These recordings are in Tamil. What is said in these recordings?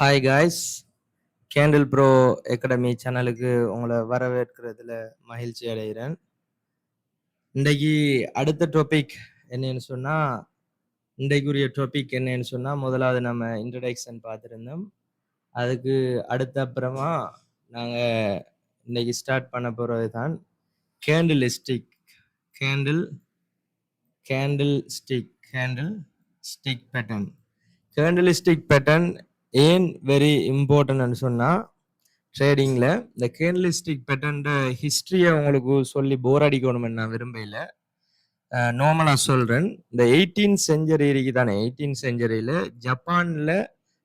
Hi guys, candle bro academy சேனலுக்கு உங்களை வரவேற்கிறதுல மகிழ்ச்சி அடைகிறேன். இன்றைக்கு அடுத்த டாபிக் என்னன்னு சொன்னா, இன்றைக்குரிய டாபிக் என்னன்னு சொன்னா, முதலாவது நம்ம இன்ட்ரடக்ஷன் பார்த்துருந்தோம். அதுக்கு அடுத்த அப்புறமா நாங்க இன்னைக்கு ஸ்டார்ட் பண்ண போறது தான் candle stick candle candle stick pattern. Candle stick pattern ஏன் வெரி இம்பார்ட்டன்ட்னு சொன்னா, ட்ரேடிங்ல இந்த கேண்டில் ஸ்டிக் பேட்டர்ன் ஹிஸ்டரியை உங்களுக்கு சொல்லி போர் அடிக்கணும்னு நான் விரும்பல. நார்மலா சொல்றேன். இந்த 18th செஞ்சுரி இருக்குதானே, 18th செஞ்சுரியில ஜப்பான்ல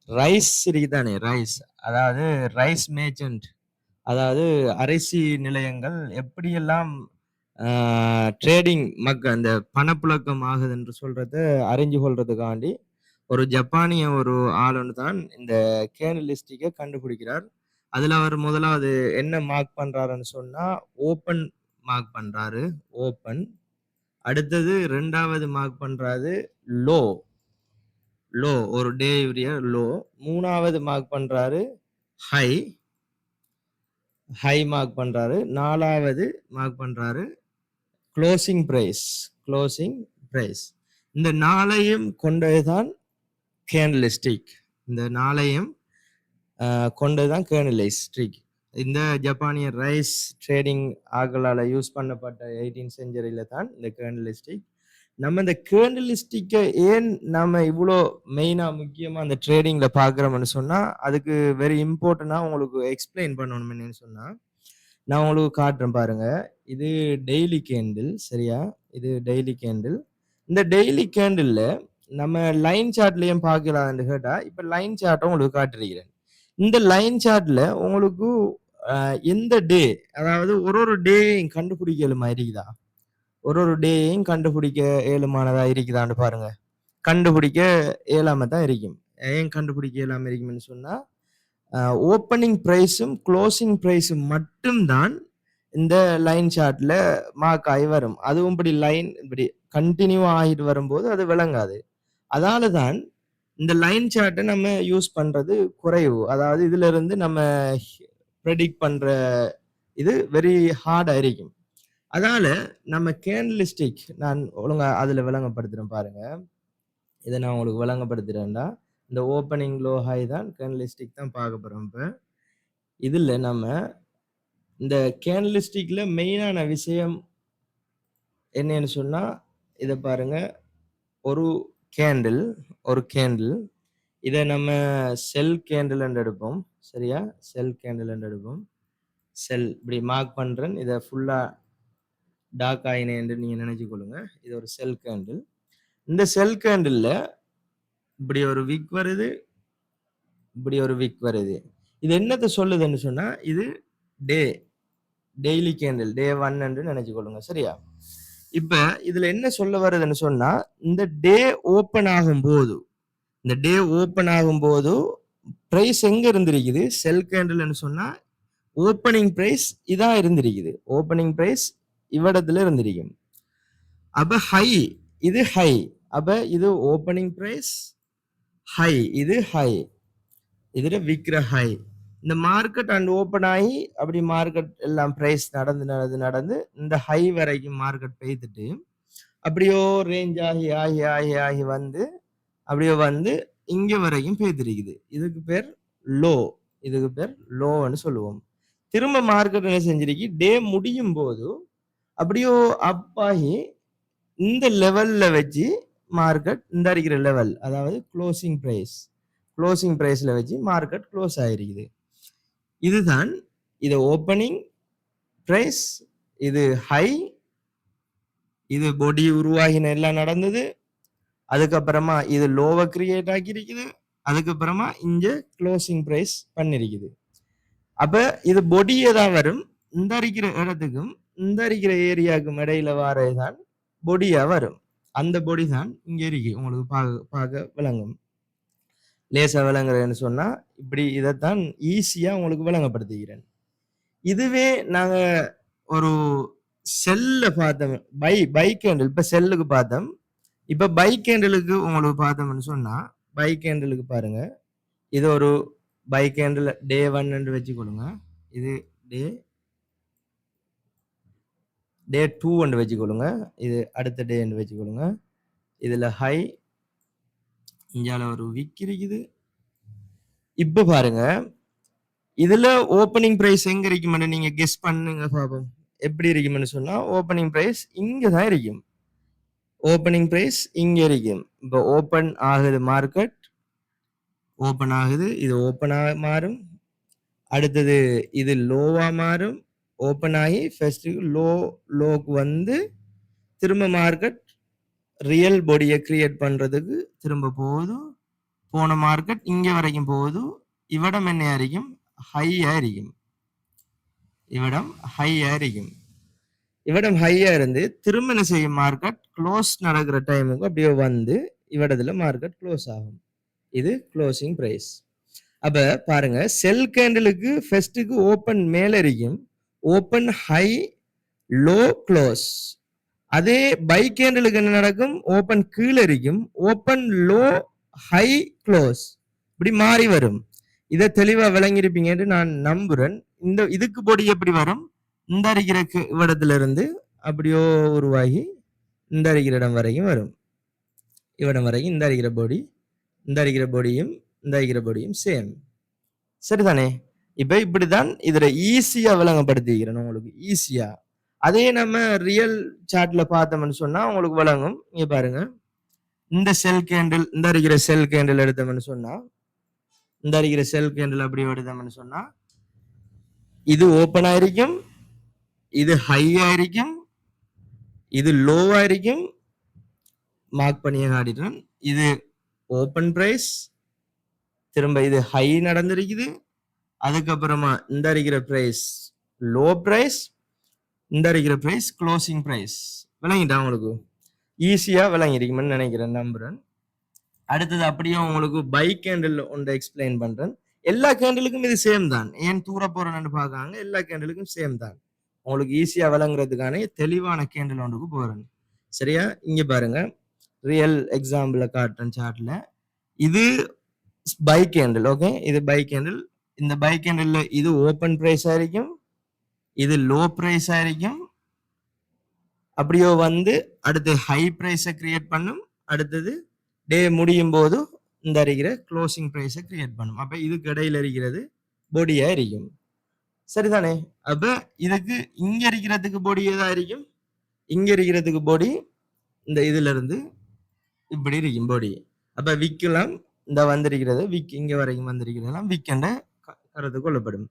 ரைஸ் இருக்குதானே, ரைஸ், அதாவது ரைஸ் மேர்ச்சன்ட், அதாவது அரிசி நிலையங்கள் எப்படியெல்லாம் ட்ரேடிங் அந்த பணப்புழக்கம் ஆகுது என்று சொல்றத அறிஞ்சு கொள்றதுக்காண்டி ஒரு ஜப்பானிய ஒரு ஆளுன்னு தான் இந்த கேண்டலிஸ்டிக்கை கண்டுபிடிக்கிறார். அதுல அவர் முதலாவது என்ன மார்க் பண்றாருன்னு சொன்னா, ஓப்பன் மார்க் பண்றாரு, ஓப்பன். அடுத்தது ரெண்டாவது மார்க் பண்றாரு லோ, ஒரு டே லோ. மூணாவது மார்க் பண்றாரு ஹை, மார்க் பண்றாரு. நாலாவது மார்க் பண்றாரு க்ளோசிங் பிரைஸ். இந்த நாளையும் கொண்டதுதான் கேண்டலிஸ்டிக். இந்த நாளையும் கொண்டதுதான் கேண்டலிஸ்டிக். இந்த ஜப்பானிய ரைஸ் ட்ரேடிங் ஆகலால் யூஸ் பண்ணப்பட்ட 18th செஞ்சுரியில தான் இந்த கேண்டலிஸ்டிக். நம்ம இந்த கேண்டலிஸ்டிக்கை ஏன் நம்ம இவ்வளோ மெயினா முக்கியமா அந்த ட்ரேடிங்ல பாக்குறோம்னு சொன்னா, அதுக்கு வெரி இம்பார்ட்டண்டா உங்களுக்கு எக்ஸ்பிளைன் பண்ணணும். என்னன்னு சொன்னா, நான் உங்களுக்கு காட்டுறேன் பாருங்க. இது டெய்லி கேண்டில், சரியா? இது டெய்லி கேண்டில். இந்த டெய்லி கேண்டில்ல நம்ம லைன் சார்ட்லயும் பார்க்கலாம்னு கேட்டா, இப்ப லைன் சார்ட்டை உங்களுக்கு காட்டிருக்கிறேன். இந்த லைன் சார்ட்ல உங்களுக்கு எந்த டே, அதாவது ஒரு டேயையும் கண்டுபிடிக்க இயலுமா இருக்குதா? ஒரு டேயையும் கண்டுபிடிக்க இயலுமானதா இருக்குதான்னு பாருங்க. கண்டுபிடிக்க இயலாம தான் இருக்கும். ஏன் கண்டுபிடிக்க இயலாம இருக்கும்னு சொன்னா, ஓப்பனிங் பிரைஸும் க்ளோசிங் பிரைஸும் மட்டும்தான் இந்த லைன் சார்ட்ல மார்க் ஆகி வரும். அதுவும் இப்படி லைன் இப்படி கண்டினியூ ஆகிட்டு வரும்போது அது விளங்காது. அதனால தான் இந்த லைன் சார்ட்டை நம்ம யூஸ் பண்றது குறைவு. அதாவது இதுல இருந்து நம்ம ப்ரெடிக்ட் பண்ற இது வெரி ஹார்டா இருக்கும். அதனால நம்ம கேண்டலிஸ்டிக் நான் ஒழுங்கா அதுல விளங்கப்படுத்துறேன் பாருங்க. இதை நான் உங்களுக்கு விளங்கப்படுத்துறேன்டா, இந்த ஓப்பனிங் லோ ஹை தான் கேண்டலிஸ்டிக் தான் பார்க்க போறோம். இப்ப இதுல நம்ம இந்த கேண்டலிஸ்டிக்ல மெயினான விஷயம் என்னன்னு சொன்னா, இதை பாருங்க. ஒரு கேண்டில் இதை நம்ம செல் கேண்டில் என்று எடுப்போம், சரியா? செல் கேண்டில் என்று எடுப்போம். செல் இப்படி மார்க் பண்றேன். இதை ஃபுல்லா டார்க் ஆயினே என்று நீங்க நினைச்சு கொள்ளுங்க. இது ஒரு செல் கேண்டில். இந்த செல் கேண்டில்ல இப்படி ஒரு விக் வருது, இப்படி ஒரு விக் வருது. இது என்னத்தை சொல்லுதுன்னு சொன்னா, இது டெய்லி கேண்டில், டே 1 என்று நினைச்சு கொள்ளுங்க, சரியா? இப்ப இதுல என்ன சொல்ல வருதுன்னு சொன்னா, இந்த டே ஓபன் ஆகும் போது பிரைஸ் எங்க இருந்திருக்குது? செல் கேண்டில்னு சொன்னா ஓப்பனிங் பிரைஸ் இதா இருந்திருக்குது. ஓப்பனிங் பிரைஸ் இவ்விடத்துல இருந்திருக்கும். அப்ப ஹை, இது ஹை. அப்ப இது ஓப்பனிங் பிரைஸ், ஹை, இது ஹை, இதுல விக்கிற ஹை. இந்த மார்க்கெட் அண்ட் ஓப்பன் ஆகி அப்படி மார்க்கெட் எல்லாம் பிரைஸ் நடந்து இந்த ஹை வரைக்கும் மார்க்கெட் பெய்துட்டு அப்படியோ ரேஞ்ச் ஆகி ஆகி ஆகி ஆகி வந்து அப்படியோ வந்து இங்க வரைக்கும் பெய்திருக்குது. இதுக்கு பேர் லோ, லோன்னு சொல்லுவோம். திரும்ப மார்க்கெட் என்ன செஞ்சிருக்கு? டே முடியும் போது அப்படியோ அப் ஆகி இந்த லெவல்ல வச்சு மார்க்கெட் இந்த இருக்கிற லெவல், அதாவது க்ளோசிங் பிரைஸ்ல வச்சு மார்க்கெட் க்ளோஸ் ஆயிருக்குது. இதுதான் இது ஓப்பனிங் பிரைஸ், இது ஹை, இது பொடி உருவாகின எல்லாம் நடந்தது. அதுக்கப்புறமா இது லோவை கிரியேட் ஆக்கி இருக்குது. அதுக்கப்புறமா இங்க க்ளோசிங் பிரைஸ் பண்ணிருக்குது. அப்ப இது பொடியே தான் வரும். இந்த இருக்கிற இடத்துக்கும் இந்த இருக்கிற ஏரியாவுக்கும் இடையில வாரதுதான் பொடியா வரும். அந்த பொடி தான் இங்க இருக்கு. உங்களுக்கு பார்க்க விளங்கும், லேசா விளங்குறேன்னு சொன்னா இப்படி இதைத்தான் ஈஸியா உங்களுக்கு விளங்கப்படுத்துகிறேன். இதுவே நாங்க ஒரு செல்ல பார்த்தோம், பை கேண்டில். இப்ப செல்லுக்கு பார்த்தோம். இப்ப பை கேண்டிலுக்கு உங்களுக்கு பார்த்தோம்னு சொன்னா, பை கேண்டிலுக்கு பாருங்க. இது ஒரு பை கேண்டில் டே 1 என்று வச்சுக்கொள்ளுங்க. இது டே 2 என்று வச்சுக்கொள்ளுங்க. இது அடுத்த டே என்று வச்சுக்கொள்ளுங்க. இதுல ஹை, இங்கால ஒரு விக் இருக்குது. இப்ப பாருங்க, இதுல ஓப்பனிங் பிரைஸ் எங்க இருக்குமென்னு நீங்க கெஸ் பண்ணுங்க பாப்போம். எப்படி இருக்குமென்னு சொன்னா, ஓப்பனிங் பிரைஸ் இங்க தான் இருக்கும். ஓப்பனிங் பிரைஸ் இங்க இருக்கும். இப்போ ஓப்பன் ஆகுது, மார்க்கெட் ஓப்பன் ஆகுது, இது ஓப்பனா மாறும். அடுத்தது இது லோவா மாறும், ஓப்பன் ஆகி ஃபர்ஸ்ட் லோக்கு வந்து திரும்ப மார்க்கெட் ரியல் பாடியை கிரியேட் பண்றதுக்கு திரும்ப போகுது. போன மார்க்கெட் இங்க வரைக்கும் போகுது. இவ்விடம் என்ன இருக்கும்? ஹையா இருக்கும். இவ்விடம் ஹையா இருக்கும். இவ்விடம் ஹையா இருந்து திரும்ப என்ன செய்யும்? மார்க்கெட் க்ளோஸ் நடக்கிற டைமுக்கு அப்படியே வந்து இவ்விடத்துல மார்க்கெட் க்ளோஸ் ஆகும். இது க்ளோசிங் பிரைஸ். அப்ப பாருங்க, செல் கேண்டிலுக்கு ஃபர்ஸ்ட்டுக்கு ஓப்பன் மேல இருக்கும், ஓப்பன் ஹை லோ க்ளோஸ். அதே பை கேண்டிலுக்கு என்ன நடக்கும்? ஓப்பன் கீழே இருக்கும், ஓப்பன் லோ ஹை க்ளோஸ். இப்படி மாறி வரும். இதை தெளிவா விளங்கியிருப்பீங்கன்னு நான் நம்புறேன். இந்த இதுக்கு பொடி எப்படி வரும்? இந்த அரிக்கிற இடத்துல இருந்து அப்படியோ உருவாகி இந்த அரிக்கிற இடம் வரைக்கும் வரும். இவ்விடம் வரைக்கும் இந்த அரிக்கிற பொடி, இந்த அரிக்கிற பொடியும் இந்த அரிக்கிற பொடியும் சேம். சரிதானே? இப்ப இப்படிதான் இதுல ஈஸியா விளங்கப்படுத்திக்கிறேன் உங்களுக்கு, ஈஸியா. அதே நம்ம ரியல் சார்ட்ல பார்த்தோம்னு சொன்னா உங்களுக்கு விளங்கும். இங்க பாருங்க, இந்த செல் கேண்டில், இந்த அரிக்கிற செல் கேண்டில் எடுத்தோம்னு சொன்னா, இந்த அரிக்கிற செல் கேண்டில் அப்படி எடுத்தோம்னு சொன்னா, இது ஓப்பன் ஆயிருக்கும், இது ஹை ஆயிருக்கும், இது லோவா இருக்கும். மார்க் பண்ணிய காட்டிட்டேன். இது ஓப்பன் பிரைஸ், திரும்ப இது ஹை நடந்திருக்குது. அதுக்கப்புறமா இந்த அரிக்கிற பிரைஸ் லோ பிரைஸ், இந்த அரிக்கிற பிரைஸ் க்ளோசிங் பிரைஸ். விளங்கிட்டா உங்களுக்கு? ஈஸியா விளங்கிருக்குமென்னு நினைக்கிறேன், நம்புறேன். அடுத்தது அப்படியே உங்களுக்கு பை கேண்டில் ஒன்றை எக்ஸ்பிளைன் பண்றேன். எல்லா கேண்டிலுக்கும் இது சேம் தான். ஏன் தூர போறேன்னு பார்க்காங்க, எல்லா கேண்டிலுக்கும் சேம் தான். உங்களுக்கு ஈஸியா விளங்குறதுக்கான தெளிவான கேண்டில் ஒன்றுக்கு போறேன். சரியா? இங்க பாருங்க, ரியல் எக்ஸாம்பிள காட்டுறேன் சார்ட்ல. இது பை கேண்டில். ஓகே, இது பை கேண்டில். இந்த பை கேண்டில் இது ஓப்பன் பிரைஸ் ஆയിരിக்கும், இது லோ பிரைஸ் ஆയിരിக்கும். அப்படியோ வந்து அடுத்து ஹை பிரைஸை கிரியேட் பண்ணும். அடுத்தது டே முடியும் போது இந்த இருக்கிற க்ளோசிங் பிரைஸை கிரியேட் பண்ணும். அப்ப இதுக்கு இடையில இருக்கிறது பொடியா இருக்கும். சரிதானே? அப்ப இதுக்கு இங்க இருக்கிறதுக்கு பொடி ஏதா இருக்கும், இங்க இருக்கிறதுக்கு பொடி இந்த இதுல இருந்து இப்படி இருக்கும் பொடி. அப்ப விக்கலாம் இந்த வந்திருக்கிறது, விக் இங்க வரைக்கும் வந்திருக்கிறதெல்லாம் விக் என்ற கருத்து கொள்ளப்படும்.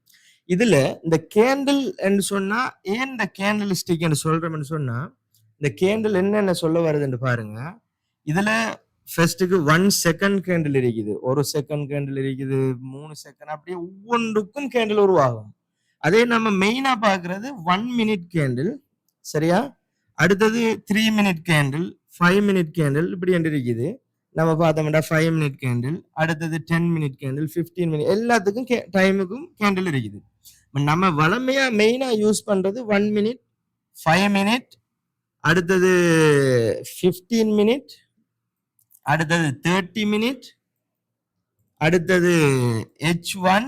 இதுல இந்த கேண்டில் என்று சொன்னா, ஏன் இந்த கேண்டில் ஸ்டிக் என்று சொல்றோம்னு சொன்னா, இந்த கேண்டில் என்னென்ன சொல்ல வருதுன்னு பாருங்க. இதுல ஃபர்ஸ்ட்டுக்கு 1 செகண்ட் கேண்டில் இருக்குது, 1 செகண்ட் கேண்டில் இருக்குது, 3 செகண்ட், அப்படியே ஒவ்வொன்றுக்கும் கேண்டில் உருவாகும். அதே நம்ம மெயினா பாக்குறது 1 மினிட் கேண்டில். சரியா? அடுத்தது 3 மினிட் கேண்டில், 5 மினிட் கேண்டில், இப்படி என்று இருக்குது. நம்ம பார்த்தோம்னா 5 மினிட் கேண்டில், அடுத்தது 10 மினிட் கேண்டில், 15 மினிட், எல்லாத்துக்கும் டைமுக்கும் கேண்டில் இருக்குது. நம்ம வளமையா மெயினா யூஸ் பண்றது 1 மினிட், 5 மினிட், அடுத்தது 15 மினிட், அடுத்தது 30 மினிட், அடுத்தது H1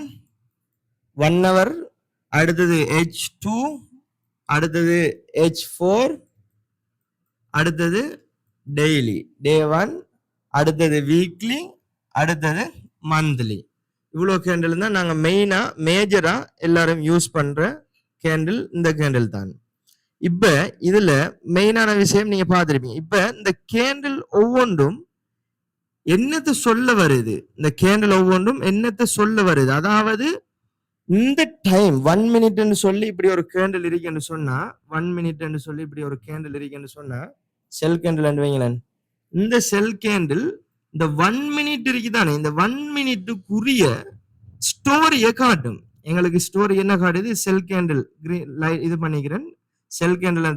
1 hour, அடுத்தது H2, அடுத்தது H4, அடுத்தது டெய்லி டே 1, அடுத்தது வீக்லி, அடுத்தது மந்த்லி. இவ்வளோ கேண்டில் தான் நாங்கள் மெயினா மேஜரா எல்லாரும் யூஸ் பண்ற கேண்டில் இந்த கேண்டில் தான். இப்ப இதுல மெயினான விஷயம் நீங்க பார்த்திருப்பீங்க. இப்ப இந்த கேண்டில் ஒவ்வொன்றும் என்னத்தை சொல்ல வருது, இந்த கேண்டில் ஒவ்வொன்றும் என்னத்தை சொல்ல வருது. அதாவது இந்த டைம் 1 மினிட்னு சொல்லி இப்படி ஒரு கேண்டில் இருக்குன்னு சொன்னா, 1 மினிட்னு சொல்லி இப்படி ஒரு கேண்டில் இருக்குன்னு சொன்னா, செல் கேண்டில் வைங்களேன். இந்த செல் கேண்டில் இந்த 1 மினிட் இருக்குதானே, இந்த 1 மினிட்டுக்குரிய ஸ்டோரியை காட்டும். எங்களுக்கு ஸ்டோரி என்ன காட்டுது? செல் கேண்டில் இது பண்ணிக்கிறேன். செல் கேண்டில்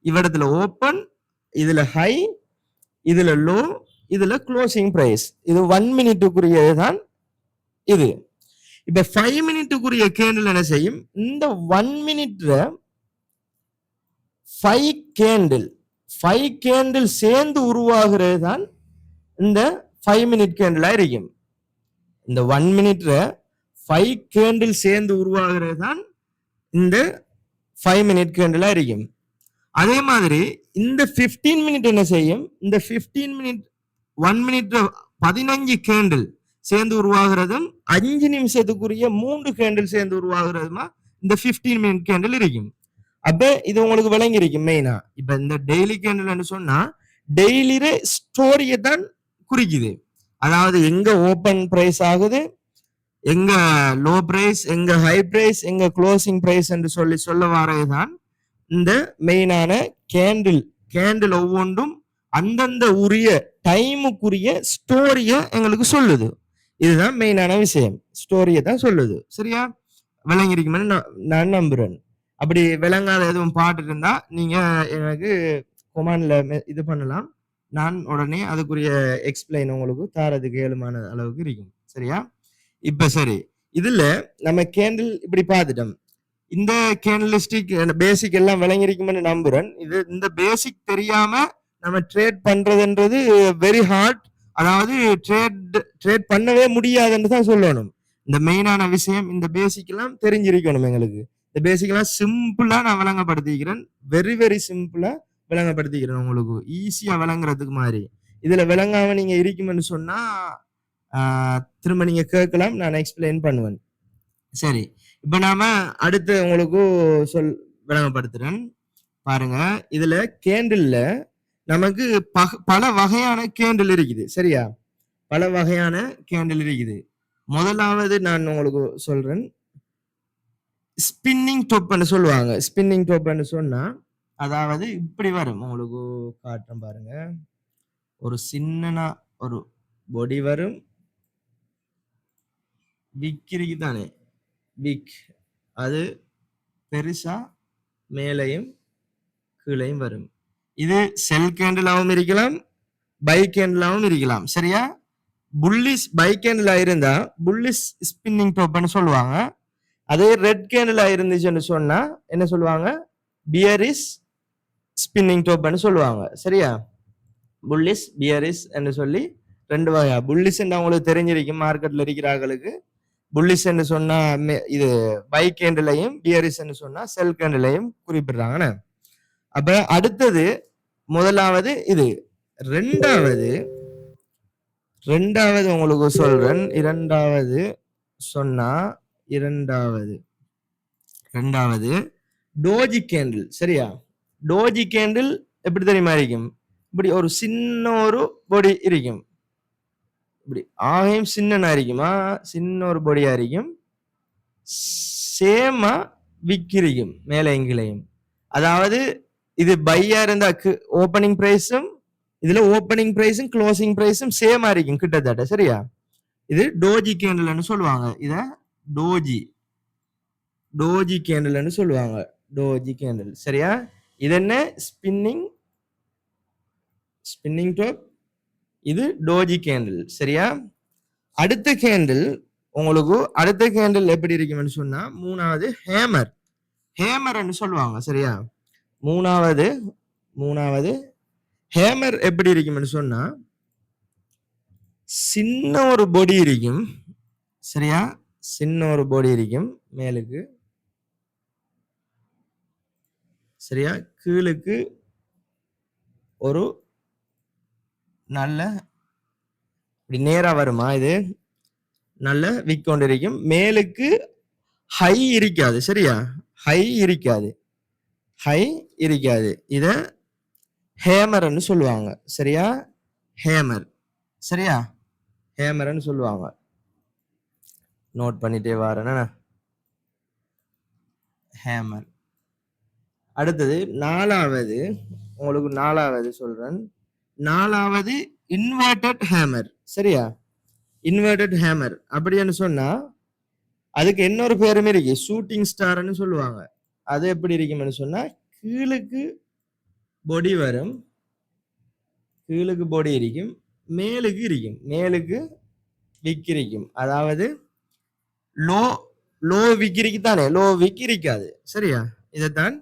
இவ்விடத்துல ஓப்பன், இதுல ஹை, இதுல லோ, இதுல க்ளோசிங் பிரைஸ். இது 1 மினிட்டுக்குரியது தான் இது. இப்ப 5 மினிட்டுக்குரிய கேண்டில் என்ன செய்யும்? இந்த 1 மினிட்ல 5 கேண்டில் சேர்ந்து உருவாகிறது தான் இந்த 5 மினிட் கேண்டிலா இருக்கும். இந்த 1 மினிட்ல 5 கேண்டில் சேர்ந்து உருவாகிறது தான் இந்த 5 மினிட் கேண்டிலா இருக்கும். அதே மாதிரி இந்த 15 மினிட் என்ன செய்யும், இந்த 15 மினிட் 1 மினிட் 15 கேண்டில் சேர்ந்து உருவாகிறதும் 5 நிமிஷத்துக்குரிய 3 கேண்டில் சேர்ந்து உருவாகிறதுமா இந்த 15 மினிட் கேண்டில் இருக்கும். அப்ப இது உங்களுக்கு விளங்கி இருக்கும் மெயினா. இப்ப இந்த டெய்லி கேண்டில் சொன்னா டெய்லியில ஸ்டோரியை தான் குறிக்குது. அதாவது எங்க ஓபன் பிரைஸ் ஆகுது, எங்க லோ பிரைஸ், எங்க ஹை பிரைஸ், எங்க க்ளோசிங் பிரைஸ் என்று சொல்ல வரதுதான் இந்த மெயினான கேண்டில் ஒவ்வொன்றும் அந்தந்த உரிய டைமுக்குரிய ஸ்டோரிய எங்களுக்கு சொல்லுது. இதுதான் மெயினான விஷயம், ஸ்டோரியை தான் சொல்லுது. சரியா விளங்கிருக்குமென்னு நான் நம்புறேன். அப்படி விளங்காத எதுவும் பாட்டு இருந்தா நீங்க எனக்கு கொமாண்ட்ல இது பண்ணலாம். நான் உடனே அதுக்குரிய எக்ஸ்பிளைன் உங்களுக்கு தாரதுக்கு ஏழுமான அளவுக்கு இருக்கும். சரியா? இப்ப சரி, இதுல நம்ம கேண்டில் இப்படி பார்த்துட்டோம். இந்த கேண்டலிஸ்டிக் பேசிக் எல்லாம் விளங்கிருக்கும்னு நம்புறேன். இது இந்த பேசிக் தெரியாம நம்ம ட்ரேட் பண்றதுன்றது வெரி ஹார்ட். அதாவது ட்ரேட் பண்ணவே முடியாதுன்னு தான் சொல்லணும். இந்த மெயினான விஷயம் இந்த பேசிக் எல்லாம் தெரிஞ்சிருக்கணும் எங்களுக்கு. இந்த பேசிக் எல்லாம் சிம்பிளா நான் விளங்கப்படுத்திக்கிறேன். வெரி வெரி சிம்பிளா விளங்கப்படுத்திக்கிறேன் உங்களுக்கு, ஈஸியா விளங்குறதுக்கு மாதிரி. இதுல விளங்காம நீங்க இருக்குமென்னு சொன்னா திரும்ப நீங்க கேட்கலாம், நான் எக்ஸ்பிளைன் பண்ணுவேன். சரி, இப்ப நாம அடுத்து உங்களுக்கு விளங்கப்படுத்துறேன் பாருங்க. இதுல கேண்டில்ல நமக்கு பல வகையான கேண்டில் இருக்குது. சரியா? பல வகையான கேண்டில் இருக்குது. முதலாவது நான் உங்களுக்கு சொல்றேன், ஸ்பின்னிங் டோப்னு சொல்லுவாங்க. ஸ்பின்னிங் டோப்னு சொன்னா அதாவது இப்படி வரும். உங்களுக்கு காட்டுறேன் பாருங்க. ஒரு சின்னனா ஒரு பொடி வரும், விக்கிரிக்கு தானே விக், அது பெருசா மேலையும் கீழையும் வரும். இது செல் கேண்டிலாவும் இருக்கலாம், பை கேண்டிலாவும் இருக்கலாம். சரியா? புல்லிஷ் பை கேண்டிலா இருந்தா புல்லிஷ் ஸ்பின்னிங் டோப்னு சொல்லுவாங்க. அதே ரெட் கேண்டிலா இருந்துச்சுன்னு சொன்னா என்ன சொல்லுவாங்க, பியரிஷ் ஸ்பின்னிங் டோப்னு சொல்லுவாங்க. சரியா? புல்லிஷ் பியரிஷ் என்று சொல்லி ரெண்டு வகையா. புல்லிஷ் உங்களுக்கு தெரிஞ்சிருக்கும் மார்க்கெட்ல இருக்கிறார்களுக்கு. புல்லிஷ் என்று சொன்னா இது பை கேண்டிலையும், பியரிஷ் என்று சொன்னா செல் கேண்டிலையும் குறிப்பிடுறாங்க. அப்ப அடுத்தது முதலாவது இது. ரெண்டாவது உங்களுக்கு சொல்றேன். இரண்டாவது டோஜி கேண்டில். சரியா? டோஜி கேண்டில் எப்படி தெரியுமா இருக்கும், இப்படி ஒரு சின்ன ஒரு பொடி இருக்கும். இப்படி ஆகையும் சின்னனா இருக்குமா, சின்ன ஒரு பொடியா இருக்கும். சேமா விக்கிரிக்கும் மேலே எங்கிலையும். அதாவது இது பையா இருந்தா ஓப்பனிங் பிரைஸும், இதுல ஓப்பனிங் பிரைஸும் க்ளோசிங் பிரைஸும் சேமா இருக்கும் கிட்டத்தட்ட. சரியா? இது டோஜி கேண்டில்னு சொல்லுவாங்க. இத டோஜி கேண்டில்னு சொல்லுவாங்க. Doji candle. சரியா? இது என்ன, ஸ்பின்னிங் டாப். இது டோஜி கேண்டில். சரியா? அடுத்த கேண்டில் எப்படி இருக்கும்னு சொன்னா மூணாவது ஹேமர்னு சொல்லுவாங்க. சரியா? மூணாவது ஹேமர் எப்படி இருக்கும்னு சொன்னா சின்ன ஒரு பொடி இருக்கும். சரியா? சின்ன ஒரு பொடி இருக்கும் மேலுக்கு. சரியா? கீழுக்கு ஒரு நல்ல இப்படி நேரா வருமா, இது நல்ல விக்கொண்டிருக்கும். மேலுக்கு ஹை இருக்காது. சரியா? ஹை இருக்காது. இத ஹேமர்னு சொல்லுவாங்க. சரியா? ஹேமர். சரியா? ஹேமர்னு சொல்லுவாங்க. நோட் பண்ணிட்டே வரேன். ஹேமர். அடுத்தது நாலாவது சொல்றேன். நாலாவது இன்வெர்டட் ஹேமர். சரியா? இன்வெர்டட் ஹேமர் அப்படின்னு சொன்னா அதுக்கு இன்னொரு பேருமே இருக்கு, ஷூட்டிங் ஸ்டார்னு சொல்லுவாங்க. அது எப்படி இருக்கும்னு சொன்னா கீழுக்கு பொடி வரும், கீழுக்கு பொடி இருக்கும், மேலுக்கு விக் இருக்கும். அதாவது லோ விக்கிரிக்கு தானே, லோ விக் இருக்காது. சரியா? இதைத்தான்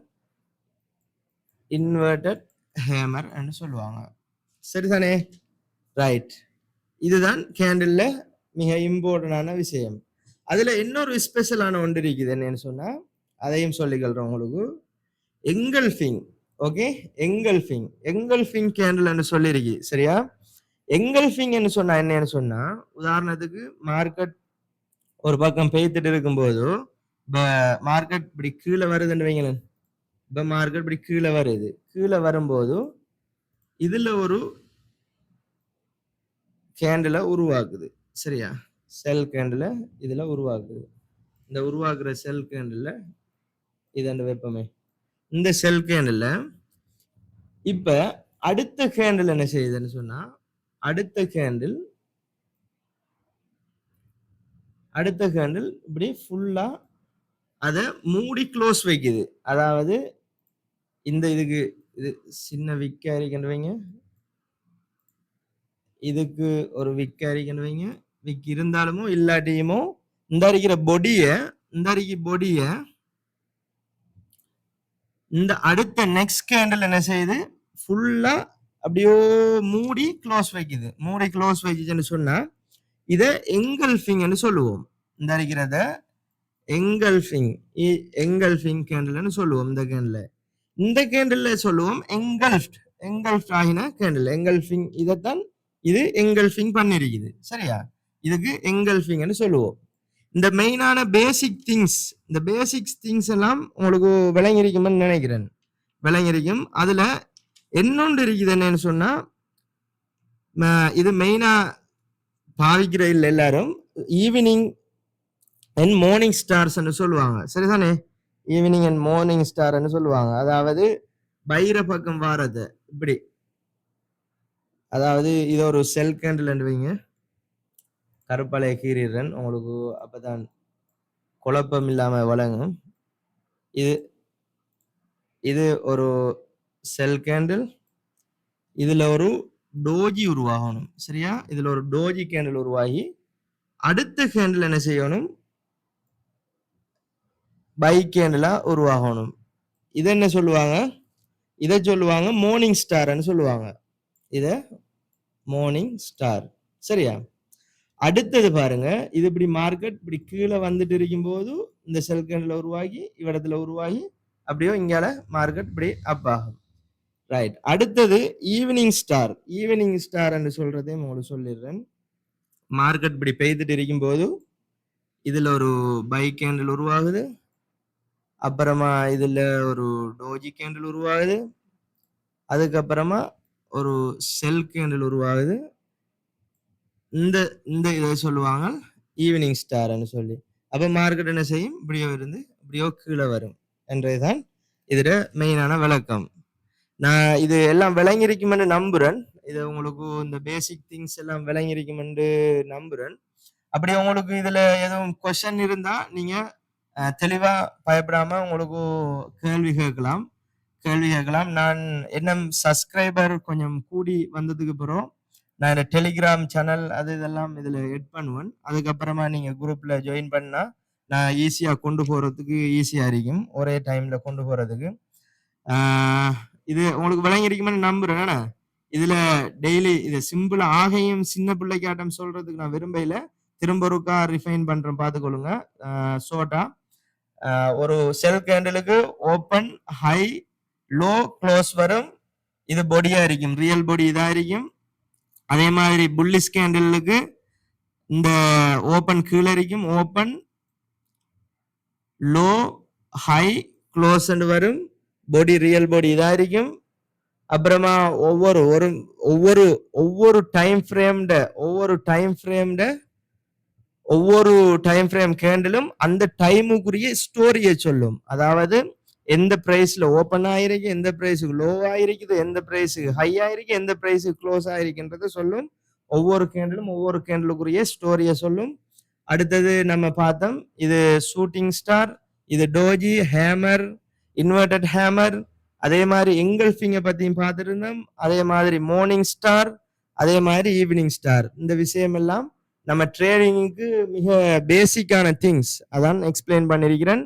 இன்வெர்டட் ஹேமர் என்று சொல்லுவாங்க. சரிதானே? ரைட். இதுதான் கேண்டில்ல மிக இம்பார்ட்டன்டான விஷயம். அதுல இன்னொரு ஸ்பெஷலான ஒன்று இருக்குது என்னன்னு சொன்னா அதையும் சொல்லிக்கிறேன் உங்களுக்கு. எங்கல்ஃபிங். ஓகே, எங்கல்ஃபிங் கேண்டில்னு சொல்லியிருக்கு சரியா. எங்கல்ஃபிங்னு சொன்னா என்னன்னு சொன்னா உதாரணத்துக்கு மார்க்கெட் ஒரு பக்கம் பெய்த்துட்டு இருக்கும்போது மார்க்கெட் இப்படி கீழே வருதுன்னு வைங்களேன். இப்ப மார்க்கெட் இப்படி கீழே வருது. கீழே வரும்போது இதுல ஒரு கேண்டில உருவாக்குது சரியா. செல் கேண்டில இதுல உருவாக்குது. இந்த உருவாக்குற செல் கேண்டில் இது அந்த வெப்பமே இந்த செல் கேண்டில் இப்ப அடுத்த கேண்டில் என்ன செய்யுதுன்னு சொன்னா அடுத்த கேண்டில் இப்படி ஃபுல்லா அதை மூடி க்ளோஸ் வைக்குது. அதாவது இந்த இதுக்கு இது சின்ன விக்காரிக்கன்னு வைங்க, இதுக்கு ஒரு விக்காரிக்கன்னு வைங்க. விக் இருந்தாலுமோ இல்லாட்டியுமோ இந்த அடிக்கிற பொடிய இந்த அடுத்த நெக்ஸ்ட் கேண்டில் என்ன செய்யுது ஃபுல்லா அப்படியோ மூடி க்ளோஸ் வைக்குது. மூடி க்ளோஸ் வைக்குதுன்னு சொன்னா இதை எங்கல்ஃபிங்னு சொல்லுவோம். இந்த அடிக்கிறத எங்கல்ஃபிங் கேண்டில்னு சொல்லுவோம். இந்த கேண்டில் சொல்லுவோம் எங்கல்ஃப்ட் ஆகின கேண்டில். எங்கல்ஃபிங் இதைத்தான் இது எங்கல்ஃபிங் பண்ணிருக்குது சரியா. இதுக்கு எங்கல்ஃபிங்னு சொல்லுவோம். இந்த மெயினான பேசிக் திங்ஸ் எல்லாம் உங்களுக்கு விளங்கிருக்கும்னு நினைக்கிறேன். விளங்கிருக்கும். அதுல என்னொன்று இருக்குது என்னன்னு சொன்னா இது மெயினா பாவிக்கிற இல்லை எல்லாரும் ஈவினிங் அண்ட் மார்னிங் ஸ்டார்ஸ் சொல்லுவாங்க சரிதானே. ஈவினிங் அண்ட் மார்னிங் ஸ்டார்ன்னு சொல்லுவாங்க. அதாவது பைர பக்கம் வாரது இப்படி. அதாவது இது ஒரு செல் கேண்டில் வைங்க. கருப்பலைய கீறிடுறேன் உங்களுக்கு அப்பதான் குழப்பம் இல்லாம வழங்கும். இது ஒரு செல் கேண்டில். இதுல ஒரு டோஜி உருவாகணும் சரியா. இதுல ஒரு டோஜி கேண்டில் உருவாகி அடுத்த கேண்டில் என்ன செய்யணும் பை கேண்டிலா உருவாகணும். இதை என்ன சொல்லுவாங்க, இதை சொல்லுவாங்க மார்னிங் ஸ்டார்ன்னு சொல்லுவாங்க. இத மார்னிங் ஸ்டார் சரியா. அடுத்தது பாருங்க, இது இப்படி மார்க்கெட் இப்படி கீழே வந்துட்டு இருக்கும் போது இந்த செல் கேண்டில் உருவாகி இவ்விடத்துல உருவாகி அப்படியோ இங்கால மார்க்கெட் இப்படி அப் ஆகும் ரைட். அடுத்தது ஈவினிங் ஸ்டார் சொல்றதையும் உங்களுக்கு சொல்லிடுறேன். மார்க்கெட் இப்படி பெய்துட்டு இருக்கும் போது இதுல ஒரு பை கேண்டில் உருவாகுது. அப்புறமா இதுல ஒரு டோஜி கேண்டில் உருவாகுது. அதுக்கப்புறமா ஒரு செல் கேண்டில் உருவாகுது. இந்த இந்த இதை சொல்லுவாங்க ஈவினிங் ஸ்டார்ன்னு சொல்லி. அப்ப மார்க்கெட் என்ன செய்யும் இப்படியோ இருந்து இப்படியோ கீழே வரும் என்றதுதான் இதுல மெயினான விளக்கம். நான் இது எல்லாம் விளங்கிருக்குமென்று நம்புறேன். இது உங்களுக்கு இந்த பேசிக் திங்ஸ் எல்லாம் விளங்கிருக்குமென்று நம்புறேன். அப்படி உங்களுக்கு இதுல எதுவும் கொஸ்டின் இருந்தா நீங்க தெளிவா பயப்படாம உங்களுக்கு கேள்வி கேட்கலாம். நான் என்ன சப்ஸ்கிரைபர் கொஞ்சம் கூடி வந்ததுக்கு அப்புறம் நான் இந்த டெலிகிராம் சேனல் அது இதெல்லாம் இதுல எட் பண்ணுவேன். அதுக்கப்புறமா நீங்க குரூப்ல ஜாயின் பண்ணா நான் ஈஸியா கொண்டு போறதுக்கு ஈஸியா இருக்கும். ஒரே டைம்ல கொண்டு போறதுக்கு. இது உங்களுக்கு விளங்கிருக்குமென்னு நம்புறேன். இதுல டெய்லி இது சிம்பிளா ஆகையும் சின்ன பிள்ளைக்காட்டம் சொல்றதுக்கு நான் விரும்பல. திரும்ப ஒருக்கா ரிஃபைன் பண்றேன் பார்த்துக்கொள்ளுங்க. ஷோர்ட்டா ஒரு செல் கேண்டிலுக்கு ஓப்பன் ஹை லோ க்ளோஸ் வரும். இது பொடியா இருக்கும், ரியல் பொடி இதா இருக்கும். அதே மாதிரி புல்லிஷ் கேண்டிலுக்கு இந்த ஓப்பன் கீழே இருக்கும், ஓப்பன் லோ ஹை க்ளோஸ் வரும். பொடி ரியல் பொடி இதா இருக்கும். அப்புறமா ஒவ்வொரு டைம் ஃப்ரேம் கேண்டிலும் அந்த டைமுக்குரிய ஸ்டோரியை சொல்லும். அதாவது எந்த பிரைஸ்ல ஓப்பன் ஆயிருக்கு, எந்த பிரைஸுக்கு லோ ஆயிருக்குது, எந்த பிரைஸுக்கு ஹை ஆயிருக்கு, எந்த பிரைஸுக்கு க்ளோஸ் ஆயிருக்குன்றதை சொல்லும். ஒவ்வொரு கேண்டிலுக்குரிய ஸ்டோரியை சொல்லும். அடுத்தது நம்ம பார்த்தோம் இது ஷூட்டிங் ஸ்டார், இது டோஜி, ஹேமர், இன்வெர்டட் ஹேமர். அதே மாதிரி எங்கல்ஃபிங்கை பத்தியும் பார்த்துட்டு இருந்தோம். அதே மாதிரி மார்னிங் ஸ்டார், அதே மாதிரி ஈவினிங் ஸ்டார். இந்த விஷயம் எல்லாம் நம்ம ட்ரேடிங்க்கு மிக பேசிக்கான திங்ஸ் அதான் எக்ஸ்பிளைன் பண்ணிருக்கிறேன்.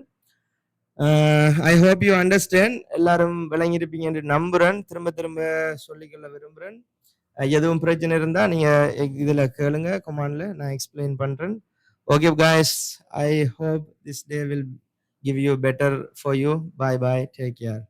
I hope you understand. எல்லாரும் விளங்கியிருப்பீங்க என்று நம்புறேன். திரும்ப சொல்லிக்கொள்ள விரும்புறேன். எதுவும் பிரச்சனை இருந்தா நீங்க இதுல கேளுங்க, கமாண்ட்ல நான் எக்ஸ்பிளைன் பண்றேன். Okay, guys, I hope this day will give you better for you. Bye bye. Take care.